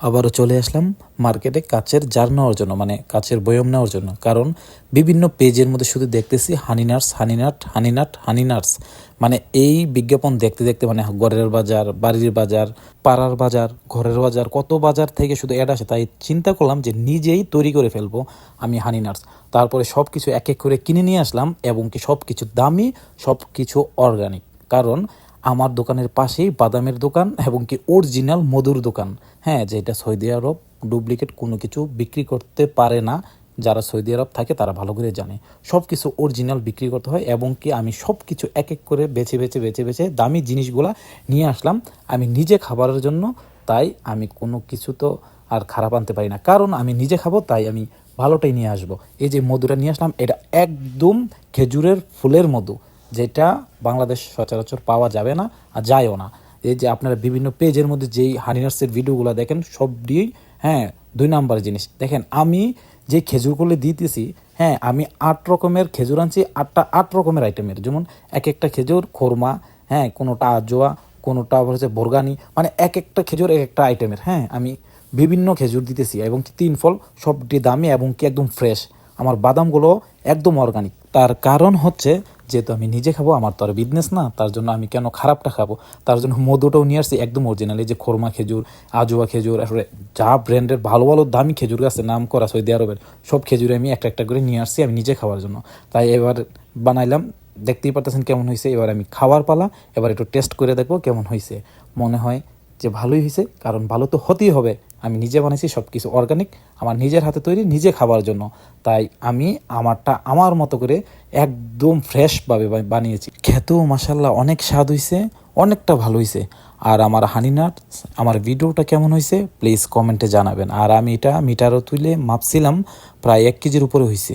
আবারও চলে আসলাম মার্কেটে কাচের জার নেওয়ার জন্য, মানে কাচের বয়ম নেওয়ার জন্য। কারণ বিভিন্ন পেজের মধ্যে শুধু দেখতেছি হানিনাটস হানিনাট হানিনাট হানিনাটস, মানে এই বিজ্ঞাপন দেখতে দেখতে মানে ঘরের বাজার, বাড়ির বাজার, পাড়ার বাজার, ঘরের বাজার, কত বাজার থেকে শুধু অ্যাড আসে। তাই চিন্তা করলাম যে নিজেই তৈরি করে ফেলবো আমি হানিনাটস। তারপরে সব কিছু এক এক করে কিনে নিয়ে আসলাম এবং কি সব কিছু দামি, সব কিছু অর্গানিক। কারণ আমার দোকানের পাশেই বাদামের দোকান এবং কি অরিজিনাল মধুর দোকান। হ্যাঁ, যেটা সৌদি আরব ডুপ্লিকেট কোনো কিছু বিক্রি করতে পারে না। যারা সৌদি আরব থাকে তারা ভালো করে জানে সব কিছু অরিজিনাল বিক্রি করতে হয়। এবং কি আমি সব কিছু এক এক করে বেছে বেছে বেছে বেছে দামি জিনিসগুলা নিয়ে আসলাম আমি নিজে খাবারের জন্য। তাই আমি কোনো কিছু তো আর খারাপ আনতে পারি না, কারণ আমি নিজে খাবো, তাই আমি ভালোটাই নিয়ে আসবো। এই যে মধুটা নিয়ে আসলাম, এটা একদম খেজুরের ফুলের মধু, যেটা বাংলাদেশ সচরাচর পাওয়া যাবে না আর যায়ও না। এই যে আপনারা বিভিন্ন পেজের মধ্যে যেই হানিনাটসের ভিডিওগুলো দেখেন সব দিয়েই, হ্যাঁ, 2 নম্বর জিনিস দেখেন। আমি যে খেজুরগুলো দিতেছি, হ্যাঁ, আমি 8 রকমের খেজুর আনছি, 8 রকমের আইটেমের। যেমন এক একটা খেজুর খোরমা, হ্যাঁ, কোনোটা আজোয়া, কোনোটা হচ্ছে বোরগানি, মানে এক একটা খেজুর এক একটা আইটেমের। হ্যাঁ, আমি বিভিন্ন খেজুর দিতেছি এবং 3 ফল, সবটি দামি এবং কি একদম ফ্রেশ। আমার বাদামগুলো একদম অর্গানিক। তার কারণ হচ্ছে যেহেতু আমি নিজে খাবো, আমার তো আর বিজনেস না, তার জন্য আমি কেন খারাপটা খাবো। তার জন্য মধুটাও নিয়ে আসছি একদম অরিজিনাল। এই যে খোরমা খেজুর, আজোয়া খেজুর, আসলে যা ব্র্যান্ডের ভালো ভালো দামি খেজুর গাছের নাম করা সৌদি আরবের সব খেজুর আমি একটা একটা করে নিয়ে আসছি আমি নিজে খাওয়ার জন্য। তাই এবার বানাইলাম, দেখতেই পারতেছেন কেমন হয়েছে। এবার আমি খাওয়ার পালা, এবার একটু টেস্ট করে দেখবো কেমন হয়েছে। মনে হয় যে ভালোই হয়েছে, কারণ ভালো তো হতেই হবে। আমি নিজে বানাইছি, সব কিছু অর্গানিক, আমার নিজের হাতে তৈরি, নিজে খাবার জন্য। তাই আমি আমারটা আমার মতো করে একদম ফ্রেশভাবে বানিয়েছি। খেতেও মাশাল্লাহ অনেক স্বাদ হয়েছে, অনেকটা ভালো হয়েছে। আর আমার হানিনাটস, আমার ভিডিওটা কেমন হয়েছে প্লিজ কমেন্টে জানাবেন। আর আমি এটা মিটারও তুলে মাপছিলাম, প্রায় 1 কেজির উপরে হয়েছে।